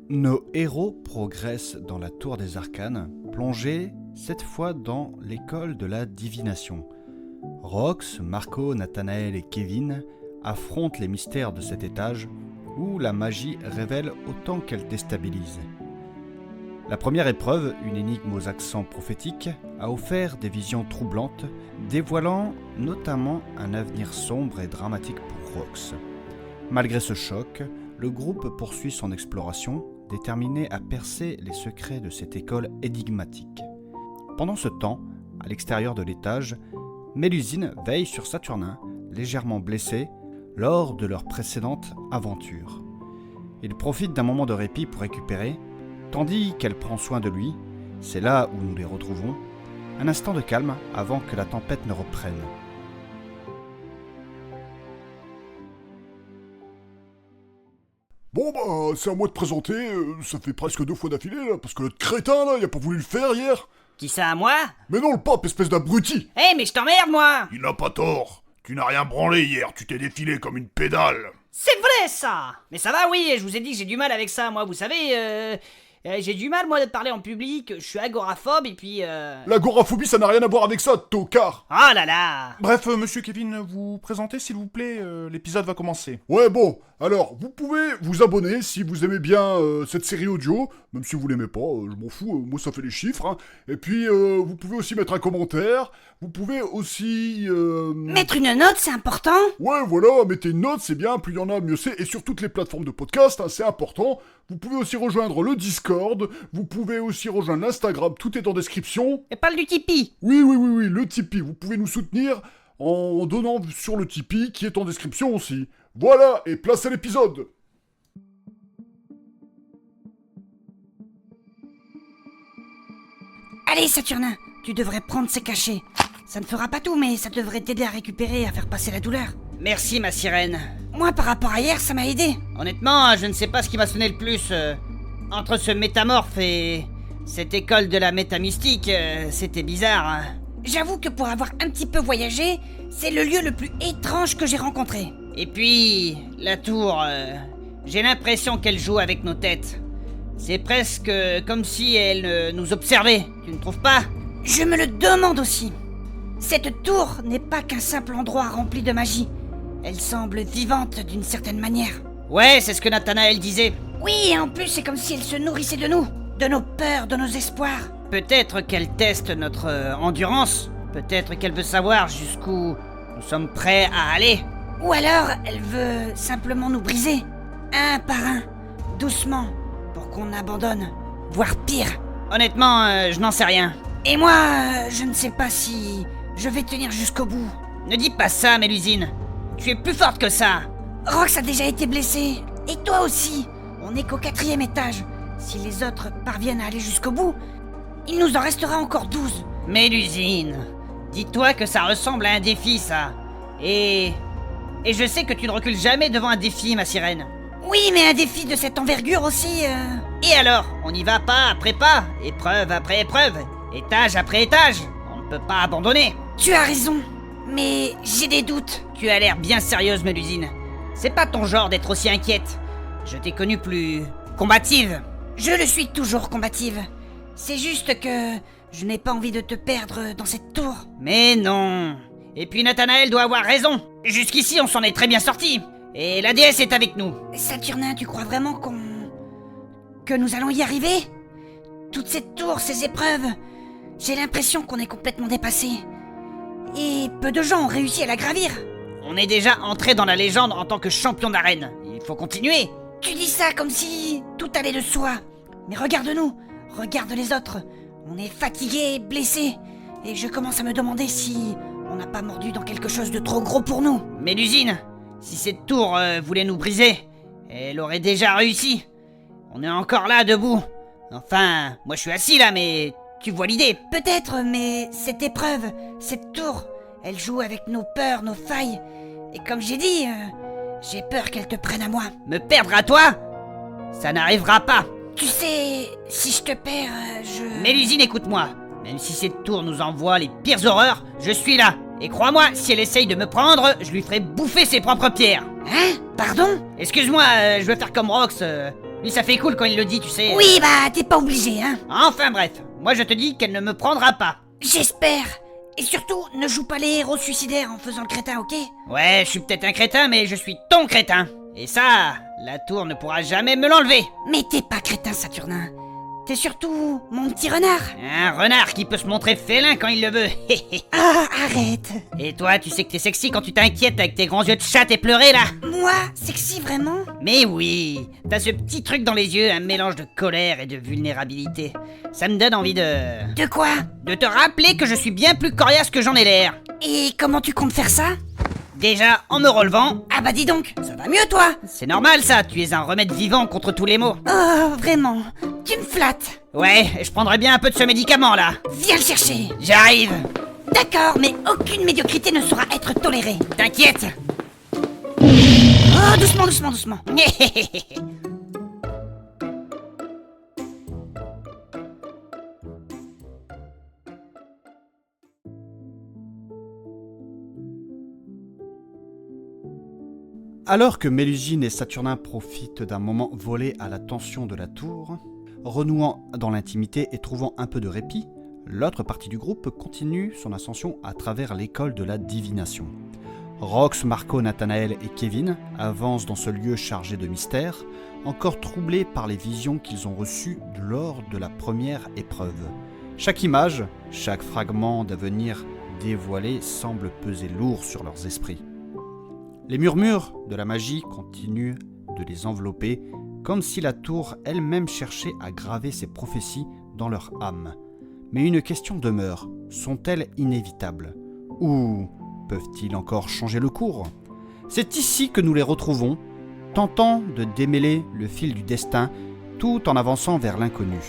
Nos héros progressent dans la tour des arcanes, plongés cette fois dans l'école de la divination. Rox, Marco, Nathanaël et Kevin affrontent les mystères de cet étage où la magie révèle autant qu'elle déstabilise. La première épreuve, une énigme aux accents prophétiques, a offert des visions troublantes, dévoilant notamment un avenir sombre et dramatique pour Rox. Malgré ce choc, le groupe poursuit son exploration, déterminé à percer les secrets de cette école énigmatique. Pendant ce temps, à l'extérieur de l'étage, Mélusine veille sur Saturnin, légèrement blessé lors de leur précédente aventure. Il profite d'un moment de répit pour récupérer, tandis qu'elle prend soin de lui. C'est là où nous les retrouvons, un instant de calme avant que la tempête ne reprenne. Bon bah, c'est à moi de présenter, ça fait presque 2 fois d'affilée là, parce que l'autre crétin là, il a pas voulu le faire hier. Qui ça, moi? Mais non, le pape, espèce d'abruti. Mais je t'emmerde, moi! Il n'a pas tort, tu n'as rien branlé hier, tu t'es défilé comme une pédale. C'est vrai, ça! Mais ça va, oui, je vous ai dit que j'ai du mal avec ça, moi, vous savez, j'ai du mal, moi, de parler en public, je suis agoraphobe, et puis, L'agoraphobie, ça n'a rien à voir avec ça, tocard. Oh là là! Bref, monsieur Kevin, vous présentez s'il vous plaît, l'épisode va commencer. Ouais bon, alors, vous pouvez vous abonner si vous aimez bien cette série audio, même si vous l'aimez pas, je m'en fous, moi ça fait les chiffres, hein. Et puis, vous pouvez aussi mettre un commentaire, vous pouvez aussi... Mettre une note, c'est important? Ouais, voilà, mettez une note, c'est bien, plus il y en a, mieux c'est, et sur toutes les plateformes de podcast, hein, c'est important. Vous pouvez aussi rejoindre le Discord, vous pouvez aussi rejoindre l'Instagram, tout est en description. Et parle du Tipeee! Oui, le Tipeee, vous pouvez nous soutenir en donnant sur le Tipeee, qui est en description aussi. Voilà, et place à l'épisode. Allez, Saturnin, tu devrais prendre ces cachets. Ça ne fera pas tout, mais ça devrait t'aider à récupérer et à faire passer la douleur. Merci, ma sirène. Moi, par rapport à hier, ça m'a aidé. Honnêtement, je ne sais pas ce qui m'a sonné le plus. Entre ce métamorphe et cette école de la métamystique, c'était bizarre. Hein. J'avoue que pour avoir un petit peu voyagé, c'est le lieu le plus étrange que j'ai rencontré. Et puis, la tour, j'ai l'impression qu'elle joue avec nos têtes. C'est presque comme si elle nous observait, tu ne trouves pas? Je me le demande aussi. Cette tour n'est pas qu'un simple endroit rempli de magie. Elle semble vivante d'une certaine manière. Ouais, c'est ce que Nathanaël disait. Oui, et en plus c'est comme si elle se nourrissait de nous, de nos peurs, de nos espoirs. Peut-être qu'elle teste notre endurance. Peut-être qu'elle veut savoir jusqu'où nous sommes prêts à aller. Ou alors elle veut simplement nous briser, un par un, doucement, pour qu'on abandonne, voire pire. Honnêtement, je n'en sais rien. Et moi, je ne sais pas si je vais tenir jusqu'au bout. Ne dis pas ça, Mélusine. Tu es plus forte que ça. Rox a déjà été blessé. Et toi aussi. On n'est qu'au 4e étage. Si les autres parviennent à aller jusqu'au bout, il nous en restera encore 12. Mélusine, dis-toi que ça ressemble à un défi, ça. Et je sais que tu ne recules jamais devant un défi, ma sirène. Oui, mais un défi de cette envergure aussi, Et alors, on n'y va pas après pas, épreuve après épreuve, étage après étage. On ne peut pas abandonner. Tu as raison, mais j'ai des doutes. Tu as l'air bien sérieuse, Mélusine. C'est pas ton genre d'être aussi inquiète. Je t'ai connue plus combative. Je le suis toujours combative. C'est juste que je n'ai pas envie de te perdre dans cette tour. Mais non. Et puis Nathanaël doit avoir raison. Jusqu'ici, on s'en est très bien sortis. Et la déesse est avec nous. Saturnin, tu crois vraiment que nous allons y arriver? Toute cette tour, ces épreuves, j'ai l'impression qu'on est complètement dépassé. Et peu de gens ont réussi à la gravir. On est déjà entré dans la légende en tant que champion d'arène. Il faut continuer. Tu dis ça comme si tout allait de soi. Mais regarde-nous, regarde les autres. On est fatigués, blessés. Et je commence à me demander si on n'a pas mordu dans quelque chose de trop gros pour nous. Mélusine, si cette tour voulait nous briser, elle aurait déjà réussi. On est encore là, debout. Enfin, moi je suis assis là, mais tu vois l'idée. Peut-être, mais cette épreuve, cette tour, elle joue avec nos peurs, nos failles. Et comme j'ai dit, j'ai peur qu'elle te prenne à moi. Me perdre à toi? Ça n'arrivera pas. Tu sais, si je te perds, Mélusine, écoute-moi. Même si cette tour nous envoie les pires horreurs, je suis là. Et crois-moi, si elle essaye de me prendre, je lui ferai bouffer ses propres pierres. Hein? Pardon? Excuse-moi, je veux faire comme Rox. Puis ça fait cool quand il le dit, tu sais. Oui, bah, t'es pas obligé, hein. Enfin bref, moi je te dis qu'elle ne me prendra pas. J'espère. Et surtout, ne joue pas les héros suicidaires en faisant le crétin, ok? Ouais, je suis peut-être un crétin, mais je suis ton crétin. Et ça, la tour ne pourra jamais me l'enlever. Mais t'es pas crétin, Saturnin. T'es surtout mon petit renard. Un renard qui peut se montrer félin quand il le veut. Ah, arrête. Et toi, tu sais que t'es sexy quand tu t'inquiètes avec tes grands yeux de chatte et pleurer là. Moi, sexy vraiment? Mais oui, t'as ce petit truc dans les yeux, un mélange de colère et de vulnérabilité. Ça me donne envie de... De quoi? de te rappeler que je suis bien plus coriace que j'en ai l'air. Et comment tu comptes faire ça? Déjà, en me relevant... Ah bah dis donc, ça va mieux toi? C'est normal ça, tu es un remède vivant contre tous les maux. Oh, vraiment, tu me flattes. Ouais, je prendrais bien un peu de ce médicament là. Viens le chercher. J'arrive. D'accord, mais aucune médiocrité ne saura être tolérée. T'inquiète. Oh, doucement, doucement, doucement. Alors que Mélusine et Saturnin profitent d'un moment volé à la tension de la tour, renouant dans l'intimité et trouvant un peu de répit, l'autre partie du groupe continue son ascension à travers l'école de la divination. Rox, Marco, Nathanaël et Kevin avancent dans ce lieu chargé de mystère, encore troublés par les visions qu'ils ont reçues lors de la première épreuve. Chaque image, chaque fragment d'avenir dévoilé semble peser lourd sur leurs esprits. Les murmures de la magie continuent de les envelopper, comme si la tour elle-même cherchait à graver ses prophéties dans leur âme. Mais une question demeure, sont-elles inévitables? Ou peuvent-ils encore changer le cours? C'est ici que nous les retrouvons, tentant de démêler le fil du destin, tout en avançant vers l'inconnu.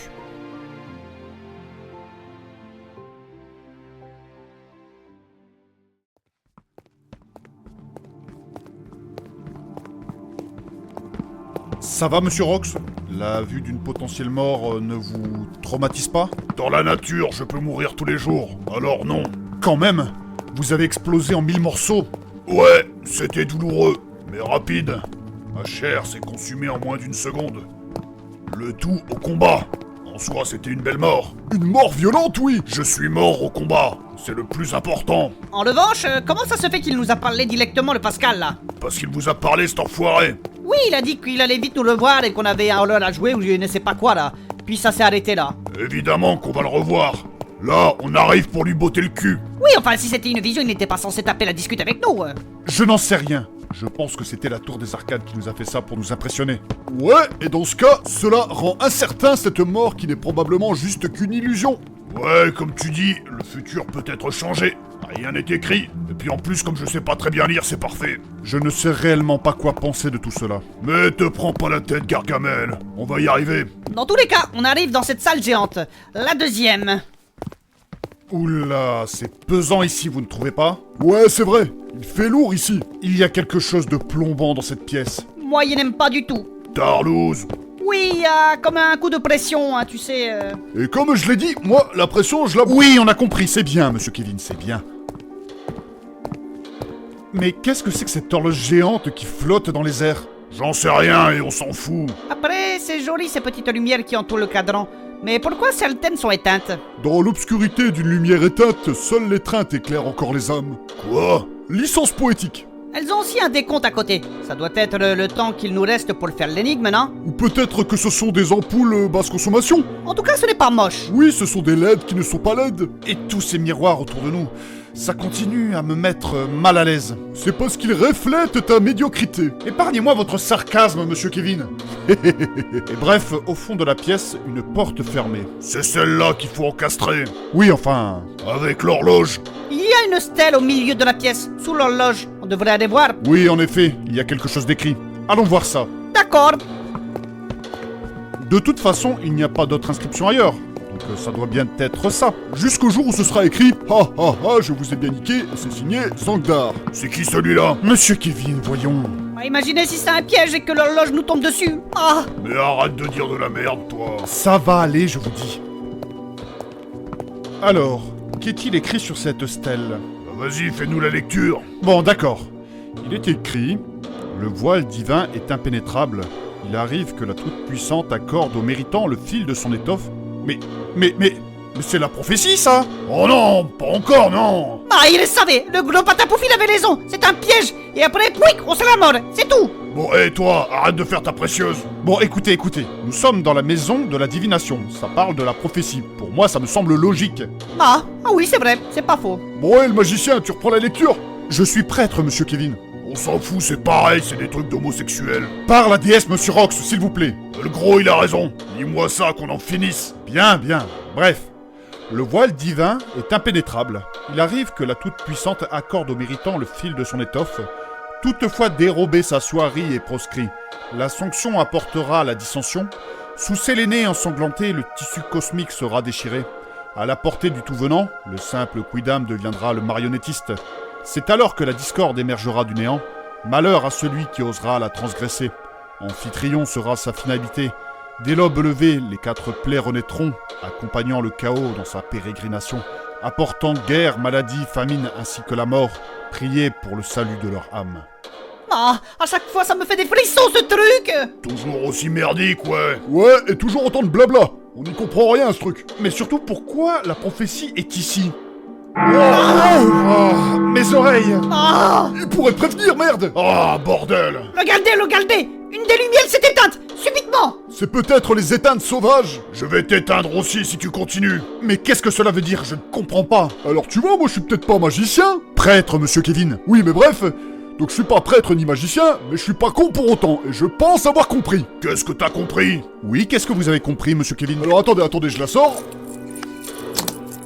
Ça va, monsieur Rox? La vue d'une potentielle mort ne vous traumatise pas? Dans la nature, je peux mourir tous les jours, alors non. Quand même! Vous avez explosé en 1000 morceaux! Ouais, c'était douloureux, mais rapide. Ma chair s'est consumée en moins d'une seconde. Le tout au combat. En soi, c'était une belle mort. Une mort violente, oui! Je suis mort au combat, c'est le plus important. En revanche, comment ça se fait qu'il nous a parlé directement le Pascal là? Parce qu'il vous a parlé, cet enfoiré. Oui, il a dit qu'il allait vite nous le voir et qu'on avait un rôle à jouer ou je ne sais pas quoi là. Puis ça s'est arrêté là. Évidemment qu'on va le revoir. Là, on arrive pour lui botter le cul. Oui, enfin, si c'était une vision, il n'était pas censé taper la discute avec nous. Je n'en sais rien. Je pense que c'était la tour des arcades qui nous a fait ça pour nous impressionner. Ouais, et dans ce cas, cela rend incertain cette mort qui n'est probablement juste qu'une illusion. Ouais, comme tu dis, le futur peut être changé. Rien n'est écrit. Et puis en plus, comme je sais pas très bien lire, c'est parfait. Je ne sais réellement pas quoi penser de tout cela. Mais te prends pas la tête, Gargamel. On va y arriver. Dans tous les cas, on arrive dans cette salle géante. La deuxième. Oula, c'est pesant ici, vous ne trouvez pas? Ouais, c'est vrai. Il fait lourd ici. Il y a quelque chose de plombant dans cette pièce. Moi, il n'aime pas du tout. Tarlouse. Oui, il y a comme un coup de pression, hein, tu sais. Et comme je l'ai dit, moi, la pression, je la... Oui, on a compris, c'est bien, monsieur Kevin, c'est bien. Mais qu'est-ce que c'est que cette horloge géante qui flotte dans les airs? J'en sais rien et on s'en fout. Après, c'est joli ces petites lumières qui entourent le cadran. Mais pourquoi certaines sont éteintes? Dans l'obscurité d'une lumière éteinte, seule l'étreinte éclaire encore les âmes. Quoi? Licence poétique. Elles ont aussi un décompte à côté. Ça doit être le temps qu'il nous reste pour faire l'énigme, non? Ou peut-être que ce sont des ampoules basse consommation. En tout cas, ce n'est pas moche. Oui, ce sont des LED qui ne sont pas LED. Et tous ces miroirs autour de nous, ça continue à me mettre mal à l'aise. C'est parce qu'ils reflètent ta médiocrité. Épargnez-moi votre sarcasme, monsieur Kevin. Et bref, au fond de la pièce, une porte fermée. C'est celle-là qu'il faut encastrer. Oui, enfin... Avec l'horloge. Il y a une stèle au milieu de la pièce, sous l'horloge. On devrait aller voir. Oui, en effet, il y a quelque chose d'écrit. Allons voir ça. D'accord. De toute façon, il n'y a pas d'autre inscription ailleurs. Donc ça doit bien être ça. Jusqu'au jour où ce sera écrit « Ha ha ha, je vous ai bien niqué » et c'est signé Zangdar. C'est qui celui-là? Monsieur Kevin, voyons. Imaginez si c'est un piège et que l'horloge nous tombe dessus. Ah. Mais arrête de dire de la merde, toi. Ça va aller, je vous dis. Alors, qu'est-il écrit sur cette stèle? Vas-y, fais-nous la lecture. Bon, d'accord. Il est écrit « Le voile divin est impénétrable. Il arrive que la toute-puissante accorde au méritant le fil de son étoffe. Mais c'est la prophétie, ça! Oh non, pas encore, non! Ah, il le savait. Le gros patapouf, il avait raison. C'est un piège. Et après, pouic, on se la mort. C'est tout. Bon, hé toi, arrête de faire ta précieuse! Bon, écoutez, nous sommes dans la maison de la divination. Ça parle de la prophétie. Pour moi, ça me semble logique. Ah oui, c'est vrai. C'est pas faux. Bon, hé, le magicien, tu reprends la lecture? Je suis prêtre, monsieur Kevin. On s'en fout, c'est pareil, c'est des trucs d'homosexuels. Par la déesse, monsieur Rox, s'il vous plaît. Le gros, il a raison. Dis-moi ça, qu'on en finisse. Bien. Bref. Le voile divin est impénétrable. Il arrive que la toute-puissante accorde au méritant le fil de son étoffe. Toutefois, dérober sa soierie est proscrit. La sanction apportera la dissension. Sous Séléné ensanglanté, le tissu cosmique sera déchiré. À la portée du tout venant, le simple quidam deviendra le marionnettiste. C'est alors que la discorde émergera du néant. Malheur à celui qui osera la transgresser. Amphitryon sera sa finalité. Dès l'aube levée, les 4 plaies renaîtront, accompagnant le chaos dans sa pérégrination, apportant guerre, maladie, famine ainsi que la mort. Priez pour le salut de leur âme. Ah, à chaque fois, ça me fait des frissons, ce truc. Toujours aussi merdique, ouais. Ouais, et toujours autant de blabla. On n'y comprend rien à ce truc. Mais surtout, pourquoi la prophétie est ici? Oh, mes oreilles! Ah, Il pourrait prévenir, merde! Ah, bordel! regardez. Une des lumières s'est éteinte, subitement. C'est peut-être les éteintes sauvages? Je vais t'éteindre aussi si tu continues. Mais qu'est-ce que cela veut dire? Je ne comprends pas. Alors tu vois, moi je suis peut-être pas magicien. Prêtre, monsieur Kevin. Oui, mais bref. Donc je suis pas prêtre ni magicien, mais je suis pas con pour autant, et je pense avoir compris. Qu'est-ce que t'as compris? Oui, qu'est-ce que vous avez compris, monsieur Kevin? Alors attendez, je la sors.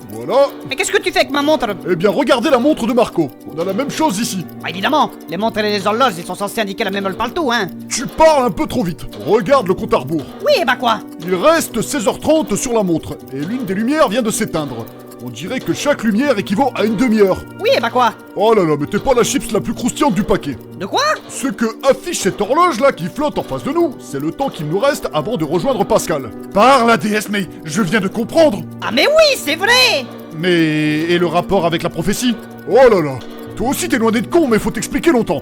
Voilà. Mais qu'est-ce que tu fais avec ma montre? Eh bien, regardez la montre de Marco. On a la même chose ici. Ah, évidemment, les montres et les horloges, ils sont censés indiquer la même heure partout, hein. Tu parles un peu trop vite. Regarde le compte à rebours. Oui, et bah quoi? Il reste 16h30 sur la montre, et l'une des lumières vient de s'éteindre. On dirait que chaque lumière équivaut à une demi-heure. Oui, et bah quoi? Oh là là, mais t'es pas la chips la plus croustillante du paquet. De quoi? Ce que affiche cette horloge-là qui flotte en face de nous, c'est le temps qu'il nous reste avant de rejoindre Pascal. Par la déesse, mais je viens de comprendre. Ah mais oui, c'est vrai. Mais... et le rapport avec la prophétie? Oh là là, toi aussi t'es loin d'être con, mais faut t'expliquer longtemps.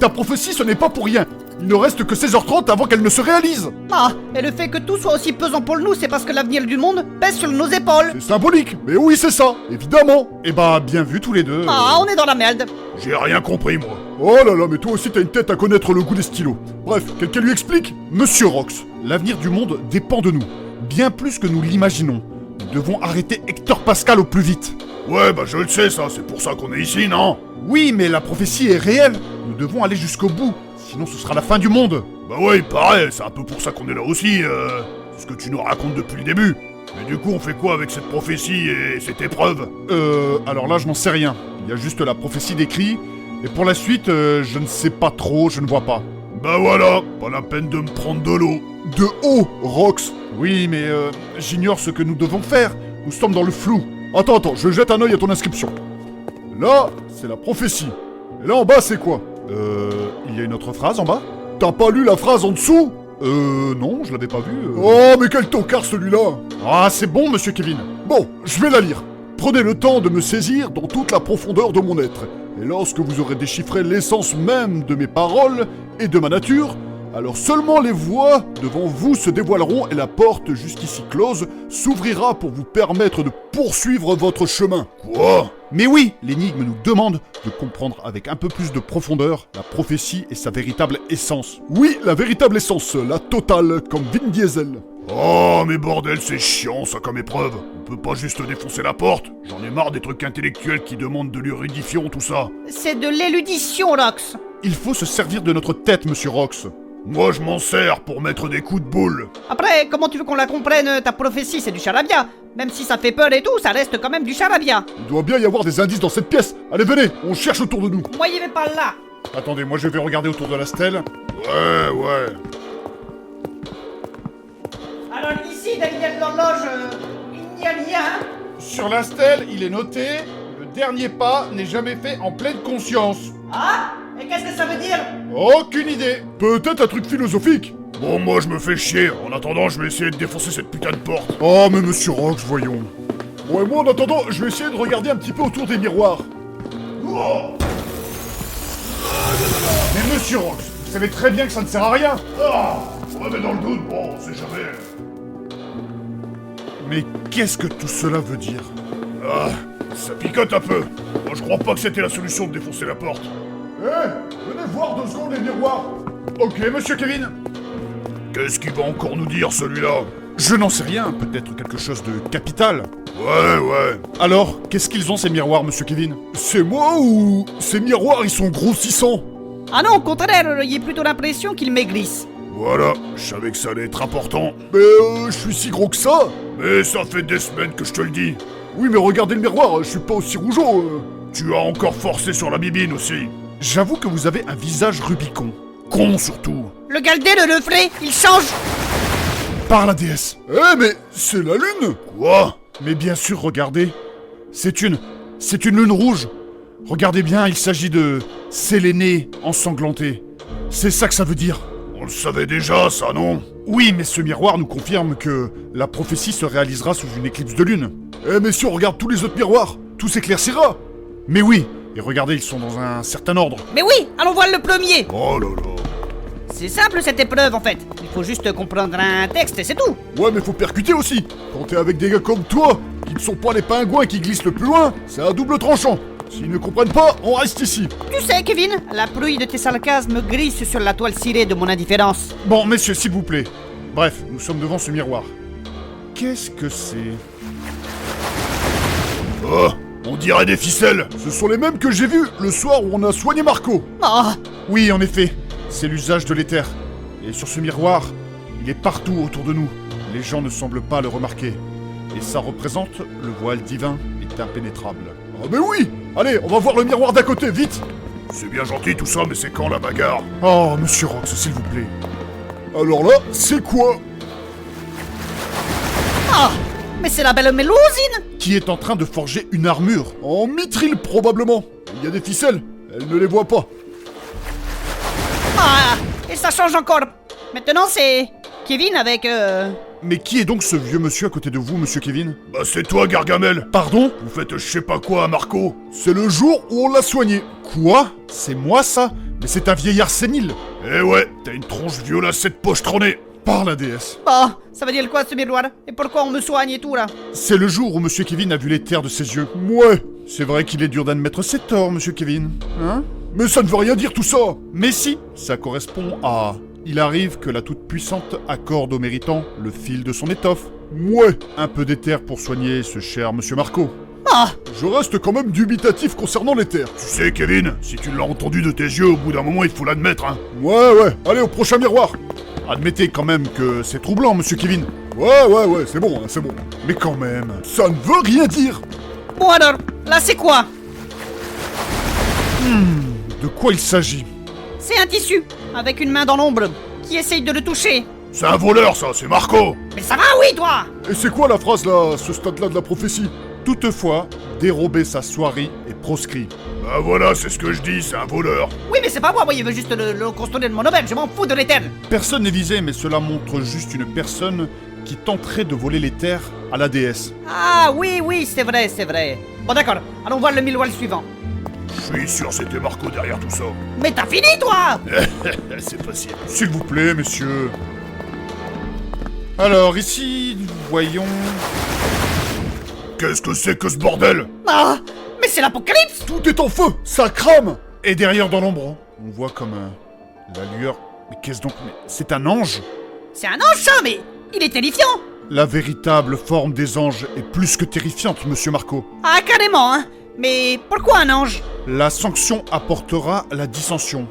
Ta prophétie, ce n'est pas pour rien. Il ne reste que 16h30 avant qu'elle ne se réalise. Ah, et le fait que tout soit aussi pesant pour nous, c'est parce que l'avenir du monde pèse sur nos épaules. C'est symbolique, mais oui c'est ça, évidemment. Eh bah, bien vu tous les deux. Ah, on est dans la merde. J'ai rien compris, moi. Oh là là, mais toi aussi t'as une tête à connaître le goût des stylos. Bref, quelqu'un lui explique? Monsieur Rox, l'avenir du monde dépend de nous. Bien plus que nous l'imaginons. Nous devons arrêter Hector Pascal au plus vite. Ouais, bah je le sais, ça, c'est pour ça qu'on est ici, non? Oui, mais la prophétie est réelle. Nous devons aller jusqu'au bout. Sinon ce sera la fin du monde. Bah ouais, il paraît, c'est un peu pour ça qu'on est là aussi, c'est ce que tu nous racontes depuis le début. Mais du coup, on fait quoi avec cette prophétie et cette épreuve? Alors là, je n'en sais rien. Il y a juste la prophétie décrite. Et pour la suite, je ne sais pas trop, je ne vois pas. Bah voilà, pas la peine de me prendre de l'eau. De haut, Rox. Oui, mais j'ignore ce que nous devons faire. Nous sommes dans le flou. Attends, je jette un œil à ton inscription. Là, c'est la prophétie. Et là en bas, c'est quoi? Il y a une autre phrase en bas? T'as pas lu la phrase en dessous? Non, je l'avais pas vue. Oh, mais quel tocard celui-là! Ah, c'est bon, monsieur Kevin. Bon, je vais la lire. Prenez le temps de me saisir dans toute la profondeur de mon être. Et lorsque vous aurez déchiffré l'essence même de mes paroles et de ma nature, alors seulement les voies devant vous se dévoileront et la porte jusqu'ici close s'ouvrira pour vous permettre de poursuivre votre chemin. Quoi? Mais oui, l'énigme nous demande de comprendre avec un peu plus de profondeur la prophétie et sa véritable essence. Oui, la véritable essence, la totale, comme Vin Diesel. Oh, mais bordel, c'est chiant ça comme épreuve. On peut pas juste défoncer la porte. J'en ai marre des trucs intellectuels qui demandent de l'érudition, tout ça. C'est de l'éludition, Rox. Il faut se servir de notre tête, monsieur Rox. Moi, je m'en sers pour mettre des coups de boule. Après, comment tu veux qu'on la comprenne? Ta prophétie, c'est du charabia. Même si ça fait peur et tout, ça reste quand même du charabia. Il doit bien y avoir des indices dans cette pièce. Allez, venez, on cherche autour de nous. Moi, il vais pas là. Attendez, moi je vais regarder autour de la stèle. Ouais. Alors ici, derrière l'horloge, il n'y a rien. Sur la stèle, il est noté « Le dernier pas n'est jamais fait en pleine conscience Ah? Et qu'est-ce que ça veut dire? ». Aucune idée. Peut-être un truc philosophique. Bon, moi, je me fais chier. En attendant, je vais essayer de défoncer cette putain de porte. Oh, mais monsieur Rox, voyons. Ouais, moi, en attendant, je vais essayer de regarder un petit peu autour des miroirs. Mais monsieur Rox, Vous savez très bien que ça ne sert à rien. Ah, ouais, mais dans le doute, bon, on sait jamais. Mais qu'est-ce que tout cela veut dire? Ah, ça picote un peu. Moi, je crois pas que c'était la solution de défoncer la porte. Venez voir 2 secondes les miroirs. Ok, monsieur Kevin. Qu'est-ce qu'il va encore nous dire, celui-là? Je n'en sais rien, peut-être quelque chose de capital. Ouais. Alors, qu'est-ce qu'ils ont ces miroirs, monsieur Kevin? C'est moi ou... Ces miroirs, ils sont grossissants? Ah non, au contraire, il y a plutôt l'impression qu'ils maigrissent. Voilà, je savais que ça allait être important. Mais je suis si gros que ça? Mais ça fait des semaines que je te le dis. Oui, mais regardez le miroir, je suis pas aussi rougeau. Tu as encore forcé sur la bibine aussi. J'avoue que vous avez un visage Rubicon. Con surtout. Le galdé, le reflet, il change. Par la déesse. Mais c'est la lune. Quoi? Mais bien sûr, regardez. C'est une lune rouge. Regardez bien, il s'agit de Sélénée ensanglantée. C'est ça que ça veut dire. On le savait déjà, ça, non? Oui, mais ce miroir nous confirme que la prophétie se réalisera sous une éclipse de lune. Mais si on regarde tous les autres miroirs, tout s'éclaircira. Mais oui, et regardez, ils sont dans un certain ordre. Mais oui, allons voir le premier. Oh là là. C'est simple cette épreuve en fait. Il faut juste comprendre un texte et c'est tout. Ouais, mais faut percuter aussi. Quand t'es avec des gars comme toi, qui ne sont pas les pingouins qui glissent le plus loin, c'est un double tranchant. S'ils ne comprennent pas, on reste ici. Tu sais, Kevin, la pluie de tes sarcasmes glisse sur la toile cirée de mon indifférence. Bon, messieurs, s'il vous plaît. Bref, nous sommes devant ce miroir. Qu'est-ce que c'est? Oh, on dirait des ficelles. Ce sont les mêmes que j'ai vus le soir où on a soigné Marco. Oh, Oui, en effet, c'est l'usage de l'éther. Et sur ce miroir, il est partout autour de nous. Les gens ne semblent pas le remarquer. Et ça représente le voile divin est impénétrable. Ah mais oui! Allez, on va voir le miroir d'à côté, vite! C'est bien gentil tout ça, mais c'est quand la bagarre? Oh, monsieur Rox, s'il vous plaît. Alors là, c'est quoi? ah, mais c'est la belle Mélusine. Qui est en train de forger une armure. En mithril, probablement. Il y a des ficelles, elle ne les voit pas. Ah, et ça change encore. Maintenant c'est Kevin avec Mais qui est donc ce vieux monsieur à côté de vous, monsieur Kevin? Bah c'est toi, Gargamel. Pardon? Vous faites je sais pas quoi à Marco. C'est le jour où on l'a soigné. Quoi? C'est moi ça? Mais c'est un vieillard sénile. Eh ouais, t'as une tronche violacée de pochetronnée. Par la déesse. Bah, ça veut dire quoi ce miroir? Et pourquoi on me soigne et tout là? C'est le jour où monsieur Kevin a vu les terres de ses yeux. Ouais. C'est vrai qu'il est dur d'admettre ses torts, monsieur Kevin. Hein? Mais ça ne veut rien dire tout ça. Mais si, ça correspond à... Il arrive que la toute-puissante accorde au méritant le fil de son étoffe. Ouais. Un peu d'éther pour soigner ce cher monsieur Marco. Ah, Je reste quand même dubitatif concernant les terres. Tu sais, Kevin, si tu l'as entendu de tes yeux, au bout d'un moment, il faut l'admettre, hein. Ouais. Allez, au prochain miroir. Admettez quand même que c'est troublant, monsieur Kevin. Ouais, c'est bon, c'est bon. Mais quand même, ça ne veut rien dire. bon alors, là c'est quoi? De quoi il s'agit? C'est un tissu, avec une main dans l'ombre, qui essaye de le toucher. C'est un voleur, ça, c'est Marco. Mais ça va, oui, toi? Et c'est quoi la phrase là, à ce stade-là de la prophétie? Toutefois, dérober sa soierie est proscrit. Bah voilà, c'est ce que je dis, c'est un voleur. Oui, mais c'est pas moi, il veut juste le construire de mon aubaine, je m'en fous de l'éther. Personne n'est visé, mais cela montre juste une personne qui tenterait de voler les terres à la déesse. Ah oui, c'est vrai. Bon d'accord, allons voir le miroir suivant. Je suis sûr c'était Marco derrière tout ça. Mais t'as fini, toi? C'est facile. S'il vous plaît, messieurs. Alors, ici, nous voyons... Qu'est-ce que c'est que ce bordel? Ah, mais c'est l'apocalypse. Tout est en feu, ça crame. Et derrière dans l'ombre, on voit comme la lueur... Mais qu'est-ce donc? Mais c'est un ange? C'est un ange, ça, mais il est terrifiant. La véritable forme des anges est plus que terrifiante, monsieur Marco. Ah, carrément, hein. Mais pourquoi un ange? La sanction apportera la dissension.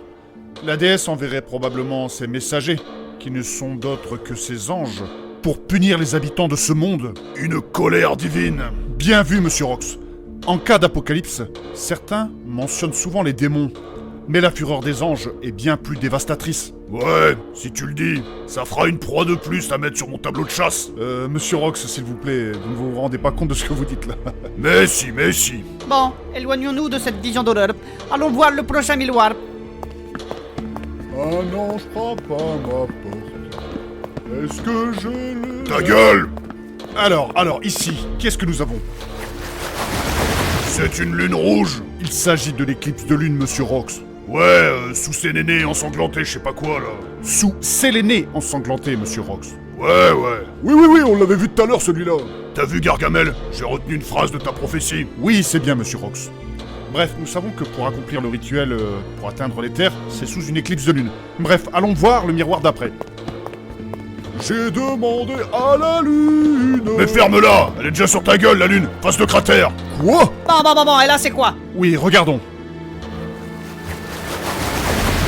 La déesse enverrait probablement ses messagers, qui ne sont d'autres que ses anges, pour punir les habitants de ce monde. Une colère divine. Bien vu, monsieur Rox. En cas d'apocalypse, certains mentionnent souvent les démons, mais la fureur des anges est bien plus dévastatrice. Ouais, si tu le dis, ça fera une proie de plus à mettre sur mon tableau de chasse. Monsieur Rox, s'il vous plaît, vous ne vous rendez pas compte de ce que vous dites là. Mais si. Bon, éloignons-nous de cette vision d'horreur. Allons voir le prochain miroir. Un ange frappe à ma porte. Est-ce que je le... Ta gueule! Alors, ici, qu'est-ce que nous avons? C'est une lune rouge. Il s'agit de l'éclipse de lune, monsieur Rox. Sous ses nénés ensanglantés, je sais pas quoi, là. Sous Séléné ensanglanté, monsieur Rox. Ouais. Oui, on l'avait vu tout à l'heure, celui-là. T'as vu, Gargamel? J'ai retenu une phrase de ta prophétie. Oui, c'est bien, monsieur Rox. Bref, nous savons que pour accomplir le rituel pour atteindre les terres, c'est sous une éclipse de lune. Bref, allons voir le miroir d'après. J'ai demandé à la lune. Mais ferme-la! Elle est déjà sur ta gueule, la lune! Face le cratère! Quoi? Bon, et là c'est quoi? Oui, regardons.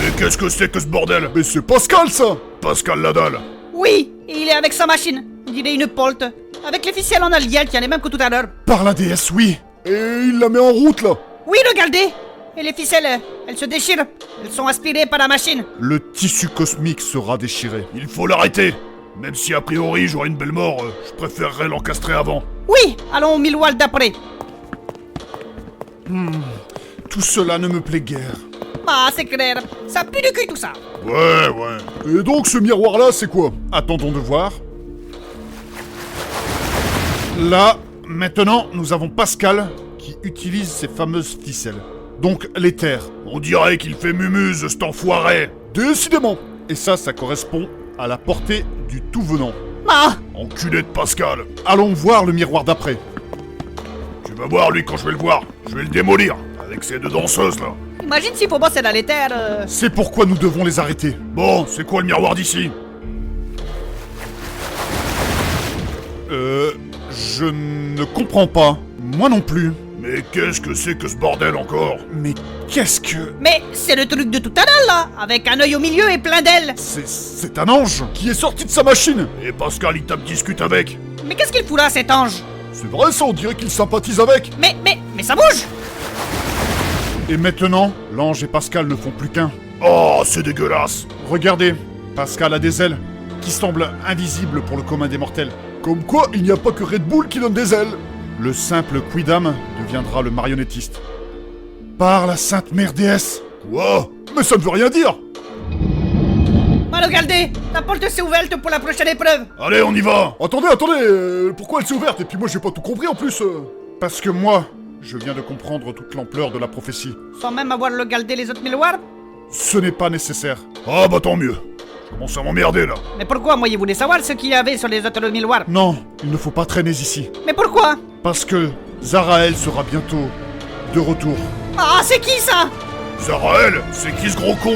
Mais qu'est-ce que c'est que ce bordel? Mais c'est Pascal, ça. Pascal la dalle! Oui, il est avec sa machine. Il est une polte. Avec les ficelles en alliel, tiens, les mêmes que tout à l'heure. Par la déesse, oui. Et il la met en route, là. Oui, regardez. Et les ficelles, elles se déchirent. Elles sont aspirées par la machine. Le tissu cosmique sera déchiré. Il faut l'arrêter! Même si a priori j'aurais une belle mort, je préférerais l'encastrer avant. Oui, allons au Millwall d'après. Tout cela ne me plaît guère. Ah, c'est clair. Ça pue du cul tout ça. Ouais. Et donc, ce miroir-là, c'est quoi? Attendons de voir. Là, maintenant, nous avons Pascal qui utilise ces fameuses ficelles. Donc, les terres. On dirait qu'il fait mumuse, cet enfoiré! Décidément. Et ça correspond à la portée du tout venant. Ah, Enculé de Pascal! Allons voir le miroir d'après. Tu vas voir lui quand je vais le voir. Je vais le démolir, avec ces deux danseuses là. imagine si Phobos est dans les terres. C'est pourquoi nous devons les arrêter. Bon, c'est quoi le miroir d'ici? Je ne comprends pas. Moi non plus. Mais qu'est-ce que c'est que ce bordel encore? Mais qu'est-ce que... Mais c'est le truc de tout à l'heure là, avec un œil au milieu et plein d'ailes. C'est un ange. Qui est sorti de sa machine. Et Pascal il tape discute avec. Mais qu'est-ce qu'il fout là, cet ange? C'est vrai, ça, on dirait qu'il sympathise avec. Mais ça bouge. Et maintenant, l'ange et Pascal ne font plus qu'un. Oh, c'est dégueulasse! Regardez, Pascal a des ailes qui semblent invisibles pour le commun des mortels. Comme quoi, il n'y a pas que Red Bull qui donne des ailes. Le simple Quidam deviendra le marionnettiste. Par la sainte mère déesse. Quoi? Mais ça ne veut rien dire. Bah regardez, la porte s'est ouverte pour la prochaine épreuve. Allez, on y va! Attendez, pourquoi elle s'est ouverte? Et puis moi, j'ai pas tout compris en plus. Parce que moi, je viens de comprendre toute l'ampleur de la prophétie. Sans même avoir regardé les autres miroirs. Ce n'est pas nécessaire. Ah bah tant mieux. Je commence à m'emmerder là. Mais pourquoi moi, il voulait savoir ce qu'il y avait sur les autres miroirs? Non, il ne faut pas traîner ici. Mais pourquoi? Parce que Zaraël sera bientôt de retour. Ah, c'est qui ça? Zaraël, c'est qui ce gros con?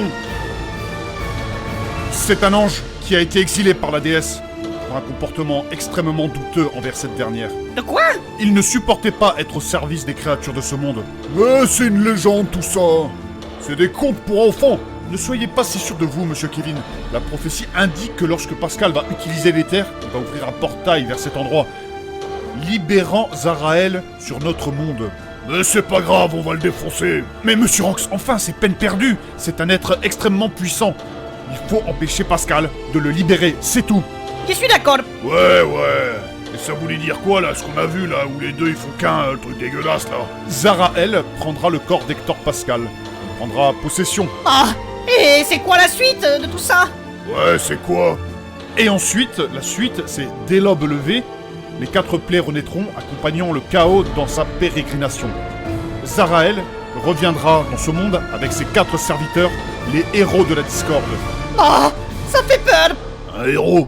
C'est un ange qui a été exilé par la déesse pour un comportement extrêmement douteux envers cette dernière. De quoi? Il ne supportait pas être au service des créatures de ce monde. Mais c'est une légende tout ça. C'est des contes pour enfants. Ne soyez pas si sûr de vous, monsieur Kevin. La prophétie indique que lorsque Pascal va utiliser les terres, il va ouvrir un portail vers cet endroit, libérant Zaraël sur notre monde. Mais c'est pas grave, on va le défoncer. Mais monsieur Rox, enfin, c'est peine perdue. C'est un être extrêmement puissant. Il faut empêcher Pascal de le libérer, c'est tout. Je suis d'accord. Ouais. Et ça voulait dire quoi là, ce qu'on a vu là, où les deux ils font qu'un, le truc dégueulasse là? Zaraël prendra le corps d'Hector Pascal. Il prendra possession. Ah, et c'est quoi la suite de tout ça? Ouais, c'est quoi? Et ensuite, la suite, c'est dès l'aube levée, les 4 plaies renaîtront, accompagnant le chaos dans sa pérégrination. Zaraël reviendra dans ce monde avec ses 4 serviteurs, les héros de la discorde. Ah, ça fait peur. Un héros?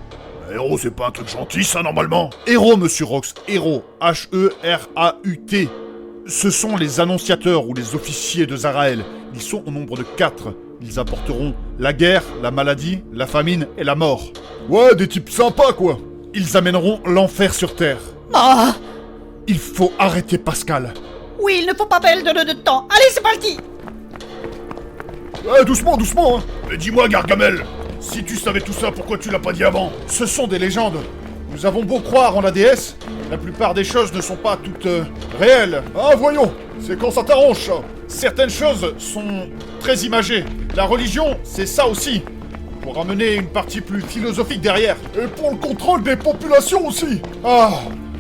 Un héros, c'est pas un truc gentil ça normalement? Héros, monsieur Rox, héros, H-E-R-A-U-T. Ce sont les annonciateurs ou les officiers de Zaraël. Ils sont au nombre de 4. Ils apporteront la guerre, la maladie, la famine et la mort. Ouais, des types sympas quoi. Ils amèneront l'enfer sur Terre. Ah, Il faut arrêter Pascal. oui, il ne faut pas perdre de temps. Allez, c'est parti. Ouais, doucement, hein. Mais dis-moi Gargamel, si tu savais tout ça, pourquoi tu l'as pas dit avant? Ce sont des légendes. Nous avons beau croire en la déesse, la plupart des choses ne sont pas toutes réelles. Ah, voyons, c'est quand ça t'arrange ça. Certaines choses sont très imagées. La religion, c'est ça aussi. Pour amener une partie plus philosophique derrière. Et pour le contrôle des populations aussi. Ah,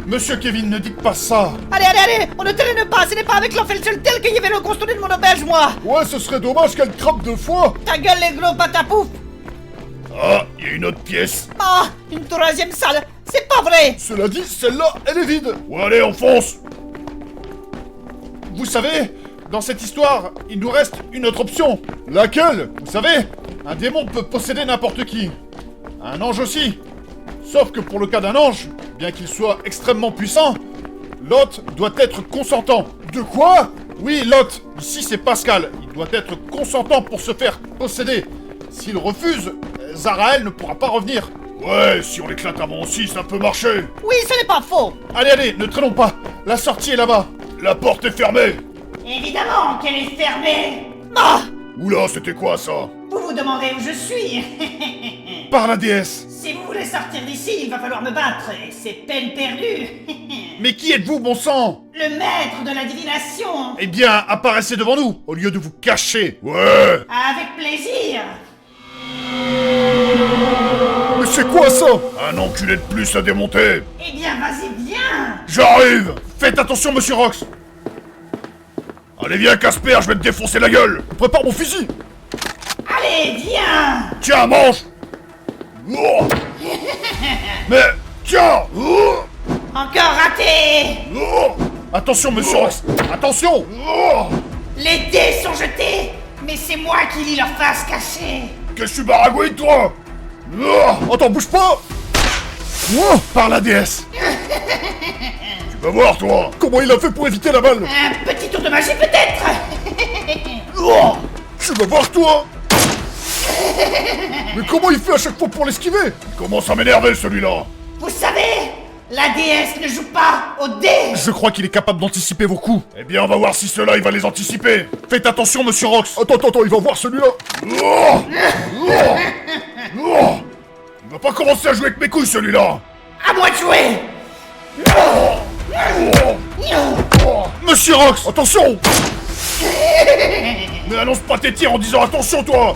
monsieur Kevin, ne dites pas ça. Allez, on ne traîne pas. Ce n'est pas avec l'enfer tel que je vais reconstruire mon auberge, moi. Ouais, ce serait dommage qu'elle crape 2 fois. Ta gueule, les gros patapouf. Ah, il y a une autre pièce. Ah, une 3e salle. C'est pas vrai. Cela dit, celle-là, elle est vide. Ouais, allez, on fonce. Vous savez, dans cette histoire, il nous reste une autre option. Laquelle? Vous savez, un démon peut posséder n'importe qui. Un ange aussi. Sauf que pour le cas d'un ange, bien qu'il soit extrêmement puissant, l'hôte doit être consentant. De quoi? Oui, l'hôte, ici c'est Pascal. Il doit être consentant pour se faire posséder. S'il refuse, Zarael ne pourra pas revenir. Ouais, si on l'éclate avant aussi, ça peut marcher. Oui, ce n'est pas faux. Allez, allez, ne traînons pas. La sortie est là-bas. La porte est fermée. Évidemment qu'elle est fermée. Ah, Oula, c'était quoi ça? Vous vous demandez où je suis. Par la déesse. Si vous voulez sortir d'ici, il va falloir me battre, et c'est peine perdue. Mais qui êtes-vous, bon sang? Le maître de la divination. Eh bien, apparaissez devant nous, au lieu de vous cacher. Ouais. Avec plaisir. Mais c'est quoi ça? Un enculé de plus à démonter. Eh bien, vas-y, viens. J'arrive. Faites attention, monsieur Rox. Allez, viens, Casper, je vais te défoncer la gueule. Prépare mon fusil. Allez, viens. Tiens, mange. Oh. Mais, tiens. Oh. Encore raté. Oh. Attention, monsieur Rox. Attention. Oh. Les dés sont jetés, mais c'est moi qui lis leur face cachée. Qu'est-ce que tu baragouines, toi? Oh. Attends, bouge pas. Oh, par la déesse. Tu vas voir, toi. Comment il a fait pour éviter la balle? Un petit tour de magie peut-être. Oh. Tu vas voir, toi. Mais comment il fait à chaque fois pour l'esquiver? Il commence à m'énerver, celui-là. Vous savez, la déesse ne joue pas aux dés. Je crois qu'il est capable d'anticiper vos coups. Eh bien, on va voir si cela, il va les anticiper. Faites attention, monsieur Rox. Attends, il va voir celui-là. Oh. Oh. Oh. Il va pas commencer à jouer avec mes couilles, celui-là. À moi de jouer. Monsieur Rox. Attention. Mais annonce pas tes tirs en disant attention, toi.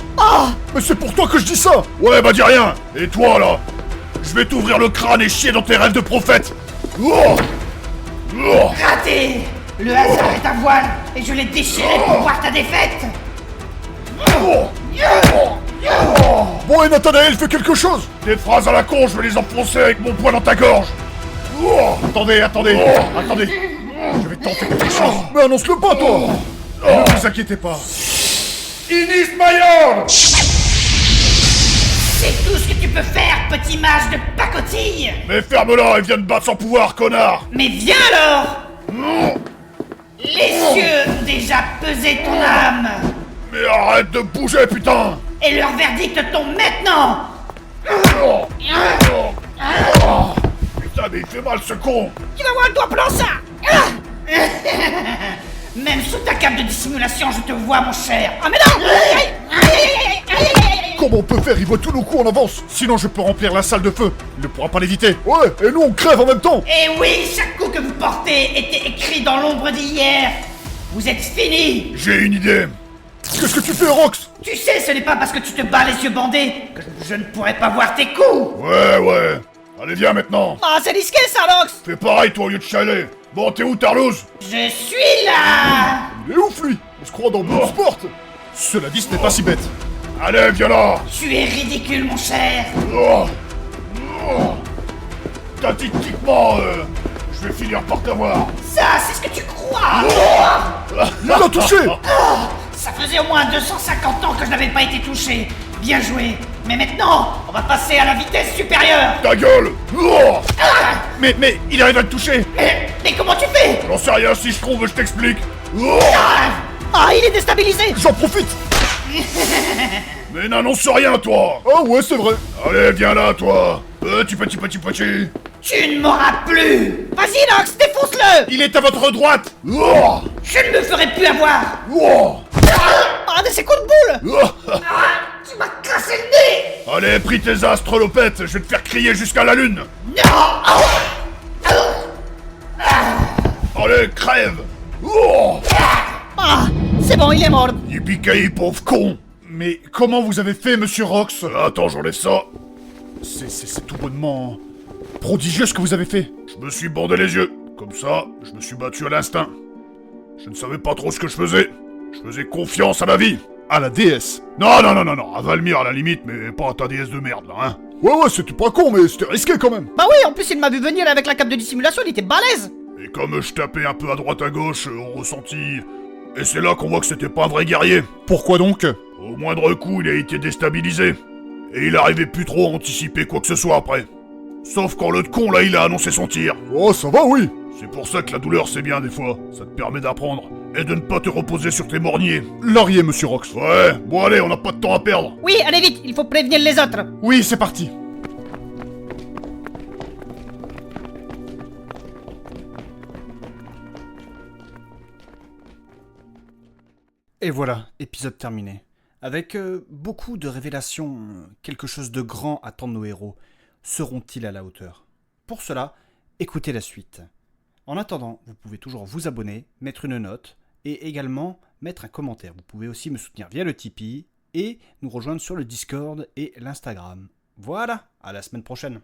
Mais c'est pour toi que je dis ça. Ouais, bah dis rien. Et toi, là, je vais t'ouvrir le crâne et chier dans tes rêves de prophète. Oh. Oh. Raté. Le hasard est à voile et je l'ai déchiré pour voir ta défaite. Bon, et Nathanaël fait quelque chose. Des phrases à la con, je vais les enfoncer avec mon poing dans ta gorge. Oh. Attendez. Oh. Attendez. Je vais tenter quelque chose. Mais annonce-le pas, toi. Ne vous inquiétez pas. Inis Maillard. C'est tout ce que tu peux faire, petit mage de pacotille. Mais ferme-la et viens te battre sans pouvoir, connard. Mais viens alors. Les cieux ont déjà pesé ton âme. Mais arrête de bouger, putain. Et leur verdict tombe maintenant. Putain, mais il fait mal, ce con. Tu vas voir le doigt plan ça. Même sous ta cape de dissimulation, je te vois, mon cher. Ah mais non. Comment on peut faire? Il voit tous nos coups en avance. Sinon, je peux remplir la salle de feu. Il ne pourra pas l'éviter. Ouais, et nous on crève en même temps. Et oui, chaque coup que vous portez était écrit dans l'ombre d'hier. Vous êtes finis. J'ai une idée. Qu'est-ce que tu fais, Rox? Tu sais, ce n'est pas parce que tu te bats les yeux bandés que je ne pourrai pas voir tes coups. Ouais. Allez, viens maintenant. Ah, c'est risqué ça, Rox. Fais pareil, toi, au lieu de chialer. Bon, t'es où, Tarlouse? Je suis là. Il est ouf, lui. On se croit dans Bloodsport. Cela dit, ce n'est pas si bête. Allez, viens là. Tu es ridicule, mon cher. Oh. Statistiquement, je vais finir par t'avoir. Ça, c'est ce que tu crois. Il l'a touché. Ça faisait au moins 250 ans que je n'avais pas été touché. Bien joué. Mais maintenant, on va passer à la vitesse supérieure. Ta gueule. Oh. Mais il arrive à le toucher. Mais comment tu fais? J'en sais rien, si je trouve, je t'explique. Oh. Ah, il est déstabilisé. J'en profite. Mais n'annonce rien, toi. Ah ouais, c'est vrai. Allez, viens là, toi. Petit. Tu ne m'auras plus. Vas-y, Rox, défonce-le. Il est à votre droite. Oh. Je ne me ferai plus avoir. Oh. Ah, mais c'est coup de boule. Oh. Tu m'as cassé le nez. Allez, pris tes astres, Lopette, je vais te faire crier jusqu'à la lune. Non. Allez, crève. Oh. Ah, c'est bon, il est mort. Yippee-ki-yay, pauvre con. Mais comment vous avez fait, monsieur Rox? Attends, j'enlève ça. C'est tout bonnement prodigieux ce que vous avez fait. Je me suis bandé les yeux. Comme ça, je me suis battu à l'instinct. Je ne savais pas trop ce que je faisais. Je faisais confiance à la vie. À la déesse. Non, à Valmir à la limite, mais pas à ta déesse de merde, là, hein. Ouais, c'était pas con, mais c'était risqué quand même. Bah oui, en plus, il m'a vu venir avec la cape de dissimulation, il était balèze. Et comme je tapais un peu à droite à gauche, on ressentit Et c'est là qu'on voit que c'était pas un vrai guerrier. Pourquoi donc? Au moindre coup, il a été déstabilisé. Et il arrivait plus trop à anticiper quoi que ce soit après. Sauf quand le con là, il a annoncé son tir. Oh, ça va, oui. C'est pour ça que la douleur c'est bien des fois. Ça te permet d'apprendre. Et de ne pas te reposer sur tes morniers. Laurier, monsieur Rox. Ouais, bon allez, on n'a pas de temps à perdre. Oui, allez vite, il faut prévenir les autres. Oui, c'est parti. Et voilà, épisode terminé. Avec beaucoup de révélations, quelque chose de grand attend nos héros. Seront-ils à la hauteur? Pour cela, écoutez la suite. En attendant, vous pouvez toujours vous abonner, mettre une note et également mettre un commentaire. Vous pouvez aussi me soutenir via le Tipeee et nous rejoindre sur le Discord et l'Instagram. Voilà, à la semaine prochaine.